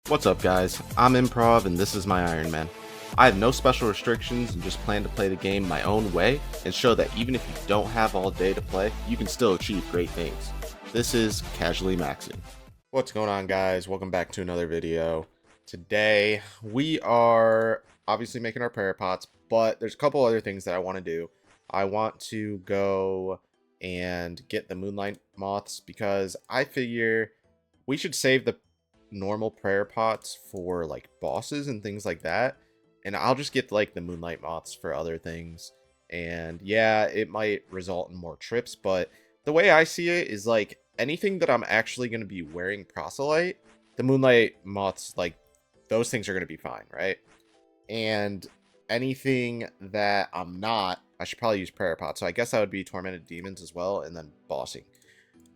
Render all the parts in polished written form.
What's up guys, I'm Improv and this is my Ironman. I have no special restrictions and just plan to play the game my own way and show that even if you don't have all day to play, you can still achieve great things. This is Casually Maxing. What's going on guys, welcome back to another video. Today we are obviously making our prayer pots, but there's a couple other things that I want to do. I want to go and get the moonlight moths because I figure we should save the normal prayer pots for like bosses and things like that, and I'll just get like the moonlight moths for other things. And yeah, it might result in more trips, but the way I see it is like anything that I'm actually going to be wearing proselyte, the moonlight moths, like those things are going to be fine, right? And anything that I'm not, I should probably use prayer pots, so I guess that would be tormented demons as well, and then bossing.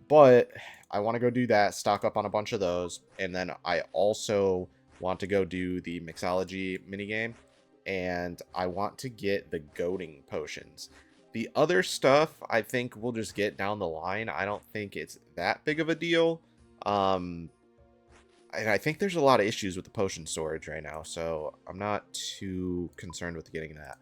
But I want to go do that, stock up on a bunch of those, and then I also want to go do the Mixology minigame, and I want to get the goading potions. The other stuff, I think we'll just get down the line. I don't think it's that big of a deal. And I think there's a lot of issues with the potion storage right now, so I'm not too concerned with getting that.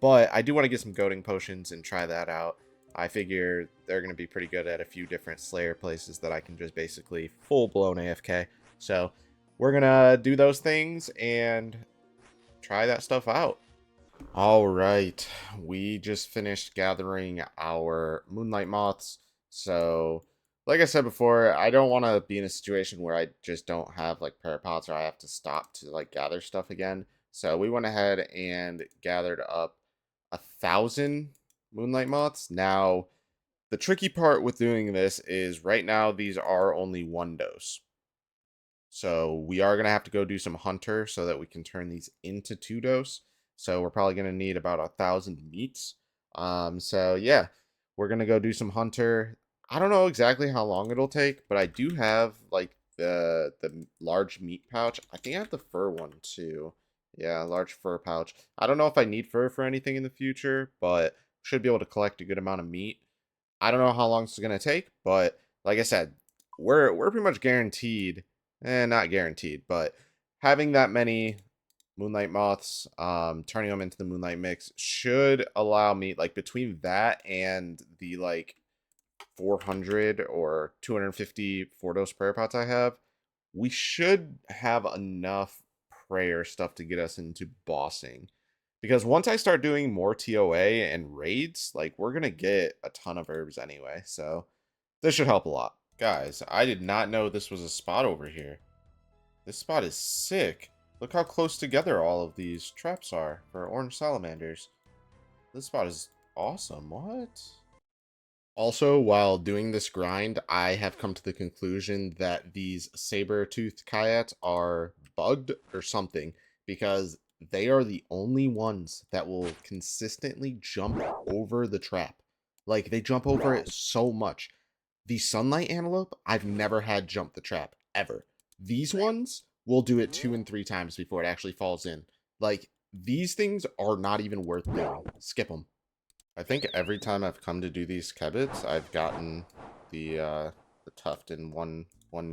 But I do want to get some goading potions and try that out. I figure they're going to be pretty good at a few different Slayer places that I can just basically full-blown AFK. So we're going to do those things and try that stuff out. All right, we just finished gathering our moonlight moths. So like I said before, I don't want to be in a situation where I just don't have like prayer pots or I have to stop to like gather stuff again. So we went ahead and gathered up 1,000 moonlight moths. Now, the tricky part with doing this is right now these are only 1 dose. So we are going to have to go do some hunter so that we can turn these into 2 dose. So we're probably going to need about 1,000 meats. So yeah, we're going to go do some hunter. I don't know exactly how long it'll take, but I do have like the large meat pouch. I think I have the fur one too. Yeah, large fur pouch. I don't know if I need fur for anything in the future, but should be able to collect a good amount of meat. I don't know how long it's going to take, but like I said, we're pretty much guaranteed, not guaranteed, but having that many moonlight moths, turning them into the moonlight mix should allow me, like between that and the like 400 or 250 4-dose prayer pots I have, we should have enough prayer stuff to get us into bossing. Because once I start doing more TOA and raids, like we're going to get a ton of herbs anyway. So this should help a lot. Guys, I did not know this was a spot over here. This spot is sick. Look how close together all of these traps are for orange salamanders. This spot is awesome. What? Also, while doing this grind, I have come to the conclusion that these saber-toothed kayaks are bugged or something, because they are the only ones that will consistently jump over the trap. Like, they jump over it so much. The sunlight antelope, I've never had jump the trap, ever. These ones will do it 2 and 3 times before it actually falls in. Like, these things are not even worth doing. Skip them. I think every time I've come to do these kebits, I've gotten the tuft in one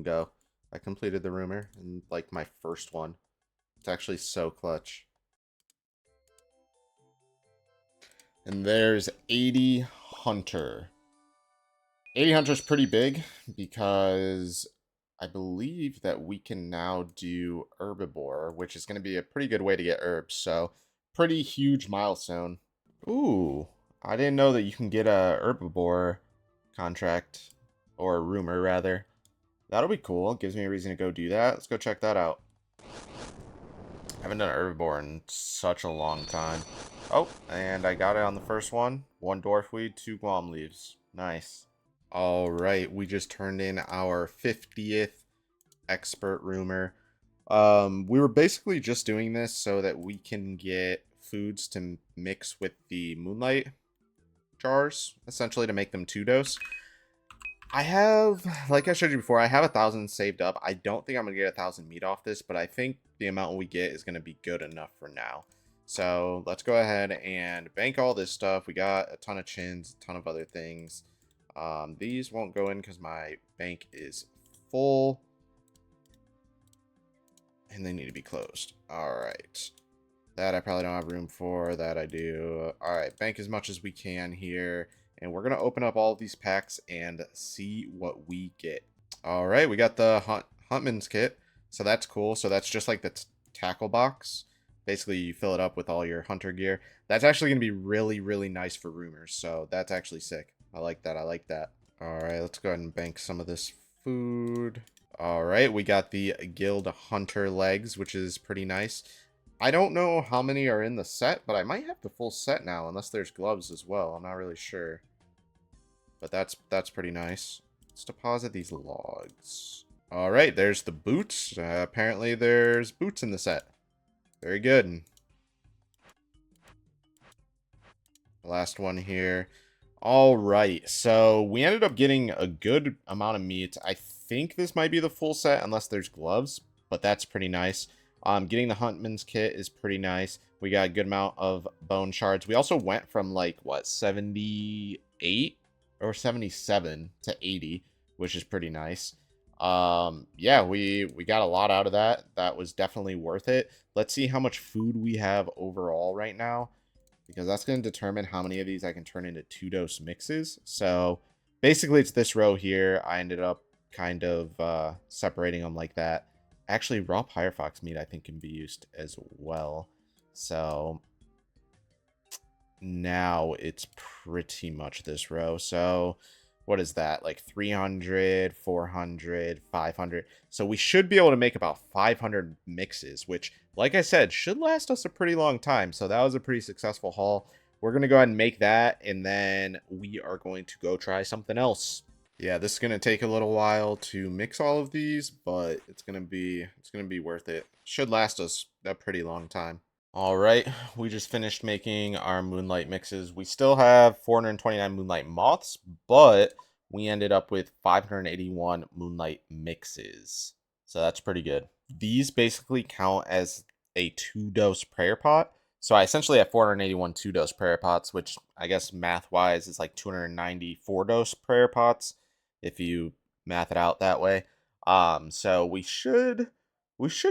go. I completed the rumor in like my first one. It's actually so clutch. And there's 80 Hunter. 80 Hunter is pretty big because I believe that we can now do Herbivore, which is going to be a pretty good way to get herbs. So, pretty huge milestone. Ooh. I didn't know that you can get a Herbivore contract, or a rumor rather. That'll be cool. Gives me a reason to go do that. Let's go check that out. I haven't done Herbivore in such a long time. Oh, and I got it on the first one. 1 dwarf weed, 2 guam leaves. Nice. Alright, we just turned in our 50th expert rumor. We were basically just doing this so that we can get foods to mix with the moonlight jars, essentially to make them 2-dose. I have, like I showed you before, I have 1,000 saved up. I don't think I'm going to get 1,000 meat off this, but I think the amount we get is going to be good enough for now. So let's go ahead and bank all this stuff. We got a ton of chins, a ton of other things. These won't go in because my bank is full. and they need to be closed. All right. That I probably don't have room for. That I do. All right, bank as much as we can here. And we're going to open up all of these packs and see what we get. All right, we got the Huntman's kit. So that's cool. So that's just like the tackle box. Basically, you fill it up with all your hunter gear. That's actually going to be really, really nice for rumors. So that's actually sick. I like that. I like that. All right, let's go ahead and bank some of this food. All right, we got the Guild Hunter legs, which is pretty nice. I don't know how many are in the set, but I might have the full set now, unless there's gloves as well. I'm not really sure. But that's pretty nice. Let's deposit these logs. All right, there's the boots. Apparently there's boots in the set. Very good. The last one here. All right, so we ended up getting a good amount of meat. I think this might be the full set, unless there's gloves, but that's pretty nice. Getting the Huntman's kit is pretty nice. We got a good amount of bone shards. We also went from like, what, 78 or 77 to 80, which is pretty nice. Yeah, we got a lot out of that. That was definitely worth it. Let's see how much food we have overall right now, because that's going to determine how many of these I can turn into 2-dose mixes. So basically it's this row here. I ended up kind of separating them like that. Actually, raw Pyrofox meat I think can be used as well. So now it's pretty much this row. So what is that? Like 300, 400, 500. So we should be able to make about 500 mixes, which, like I said, should last us a pretty long time. So that was a pretty successful haul. We're going to go ahead and make that, and then we are going to go try something else. Yeah, this is going to take a little while to mix all of these, but it's going to be worth it. Should last us a pretty long time. All right, we just finished making our Moonlight mixes. We still have 429 Moonlight Moths, but we ended up with 581 Moonlight mixes. So that's pretty good. These basically count as a 2-dose prayer pot. So I essentially have 481 2-dose prayer pots, which I guess math-wise is like 290 4-dose prayer pots, if you math it out that way. So we should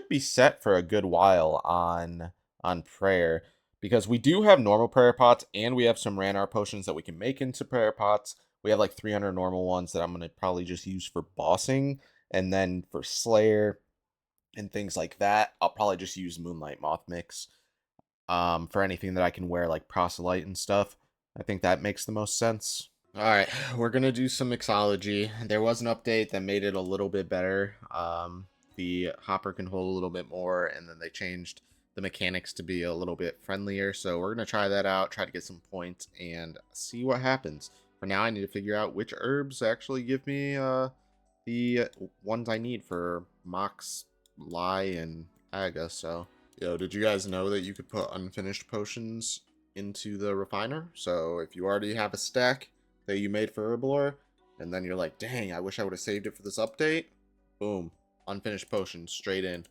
be set for a good while on prayer, because we do have normal prayer pots and we have some Ranar potions that we can make into prayer pots. We have like 300 normal ones that I'm going to probably just use for bossing, and then for Slayer and things like that, I'll probably just use Moonlight Moth mix. For anything that I can wear like Proselyte and stuff, I think that makes the most sense. All right, we're going to do some Mixology. There was an update that made it a little bit better. The hopper can hold a little bit more, and then they changed the mechanics to be a little bit friendlier. So we're going to try that out, try to get some points, and see what happens. For now, I need to figure out which herbs actually give me the ones I need for Mox, Lie, and Aga. So, yo, did you guys know that you could put unfinished potions into the refiner? So if you already have a stack that you made for Herblore, and then you're like, dang, I wish I would have saved it for this update, boom, unfinished potions straight in.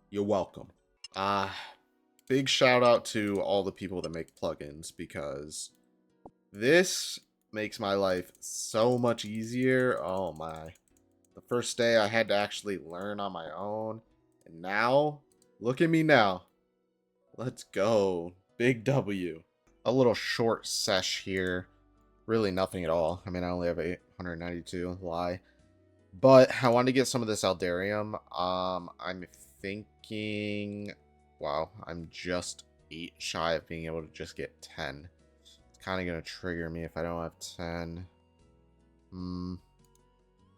You're welcome. Big shout out to all the people that make plugins, because this makes my life so much easier. Oh my. The first day I had to actually learn on my own, and now, look at me now. Let's go. Big W. A little short sesh here. Really nothing at all. I mean, I only have 892, lie. But I wanted to get some of this Aldarium. I'm thinking, wow, I'm just 8 shy of being able to just get 10. It's kind of going to trigger me if I don't have 10.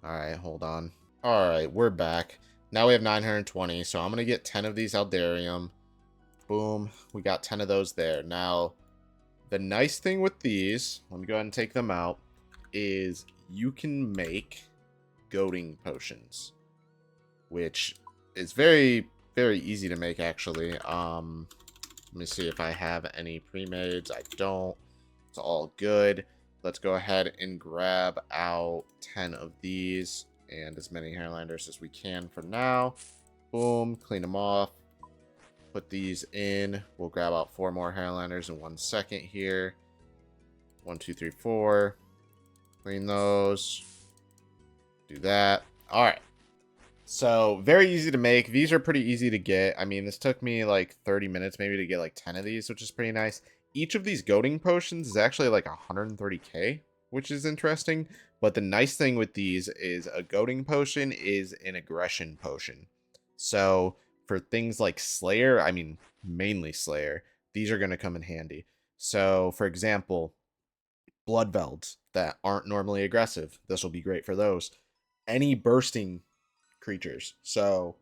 Alright, hold on. Alright, we're back. Now we have 920, so I'm going to get 10 of these Aldarium. Boom, we got 10 of those there. Now, the nice thing with these, let me go ahead and take them out, is you can make goading potions, which is very, very easy to make, actually. Let me see if I have any pre-mades. I don't. It's all good. Let's go ahead and grab out 10 of these and as many Hairlanders as we can for now. Boom, clean them off. Put these in. We'll grab out 4 more Hairlanders in 1 second here. 1, 2, 3, 4. Clean those. Do that. Alright. So, very easy to make. These are pretty easy to get. I mean, this took me like 30 minutes maybe to get like 10 of these, which is pretty nice. Each of these goading potions is actually like 130k, which is interesting. But the nice thing with these is a goading potion is an aggression potion. So, for things like Slayer, I mean, mainly Slayer, these are going to come in handy. So, for example, Blood Velds that aren't normally aggressive, this will be great for those. Any bursting creatures. So,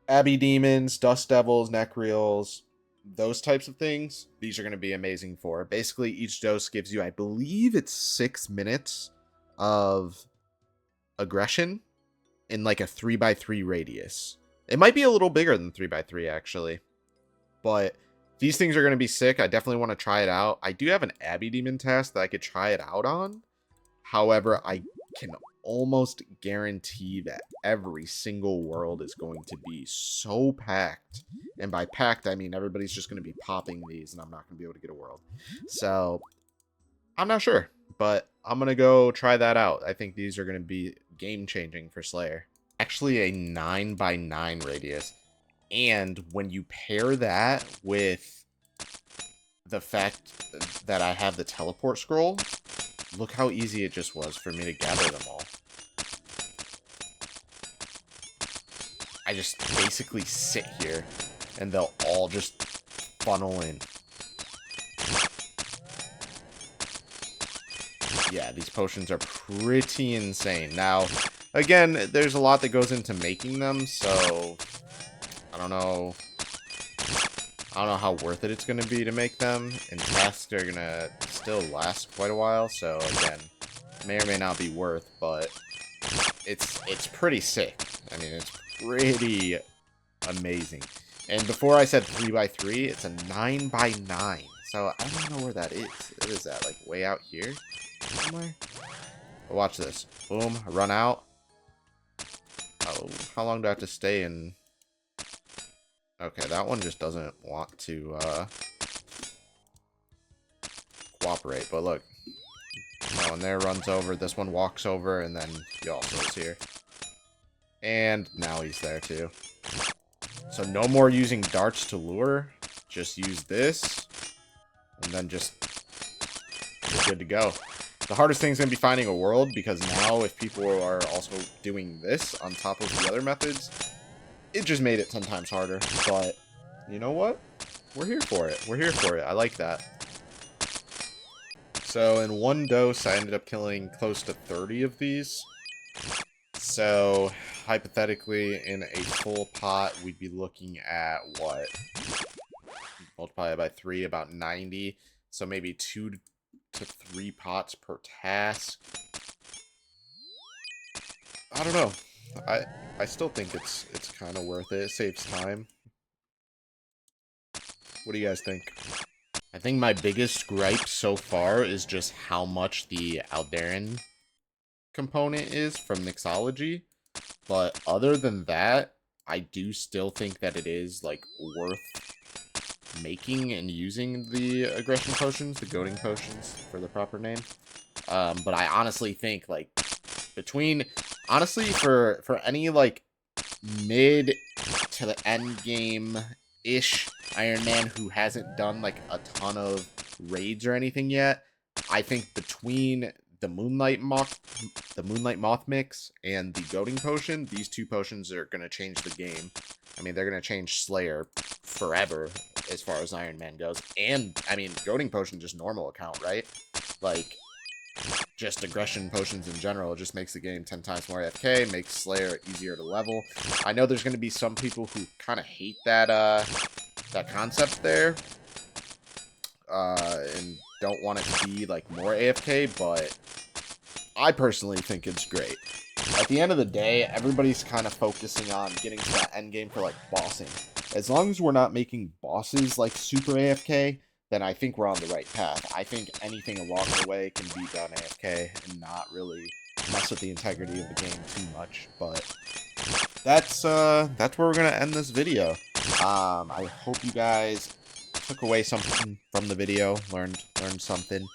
Abbey Demons, Dust Devils, Necreals, those types of things, these are going to be amazing for. Basically, each dose gives you, I believe it's 6 minutes of aggression in like a 3x3 radius. It might be a little bigger than 3x3 actually. But these things are going to be sick. I definitely want to try it out. I do have an Abbey Demon task that I could try it out on. However, I can almost guarantee that every single world is going to be so packed. And by packed, I mean everybody's just going to be popping these, and I'm not going to be able to get a world. So, I'm not sure, but I'm going to go try that out. I think these are going to be game-changing for Slayer. Actually, a 9x9 radius. And when you pair that with the fact that I have the teleport scroll, look how easy it just was for me to gather them all. I just basically sit here, and they'll all just funnel in. Yeah, these potions are pretty insane. Now, again, there's a lot that goes into making them, so I don't know how worth it it's going to be to make them, and tasks are going to still last quite a while, so again, may or may not be worth, but it's pretty sick. I mean, it's pretty amazing. And before I said 3x3, it's a 9x9, so I don't know where that is. What is that, like way out here somewhere? Watch this. Boom, I run out. Oh, how long do I have to stay in? Okay, that one just doesn't want to cooperate, but look. Oh, and there runs over. This one walks over, and then he also is here. And now he's there, too. So no more using darts to lure. Just use this. And then just... you're good to go. The hardest thing is going to be finding a world, because now if people are also doing this on top of the other methods, it just made it 10 times harder. But you know what? We're here for it. We're here for it. I like that. So in one dose, I ended up killing close to 30 of these. So hypothetically, in a full pot, we'd be looking at what? Multiply it by 3, about 90. So maybe 2 to 3 pots per task. I don't know. I still think it's kind of worth it. It saves time. What do you guys think? I think my biggest gripe so far is just how much the Alderan component is from Mixology. But other than that, I do still think that it is like worth making and using the aggression potions, the goading potions for the proper name. But I honestly think like between honestly for any like mid to the end game ish Ironman who hasn't done like a ton of raids or anything yet, I think between the Moonlight Moth mix and the goading potion, these two potions are going to change the game. I mean, they're going to change Slayer forever as far as Ironman goes. And, I mean, goading potion, just normal account, right? Like, just aggression potions in general, it just makes the game 10 times more AFK, makes Slayer easier to level. I know there's going to be some people who kind of hate that, that concept there. And don't want it to be, like, more AFK, but I personally think it's great. At the end of the day, everybody's kind of focusing on getting to that end game for, like, bossing. As long as we're not making bosses, like, super AFK, then I think we're on the right path. I think anything along the way can be done AFK and not really mess with the integrity of the game too much. But that's where we're going to end this video. I hope you guys took away something from the video, learned something.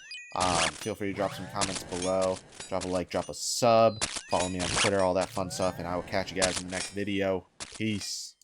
Feel free to drop some comments below. Drop a like, drop a sub. Follow me on Twitter, all that fun stuff. And I will catch you guys in the next video. Peace.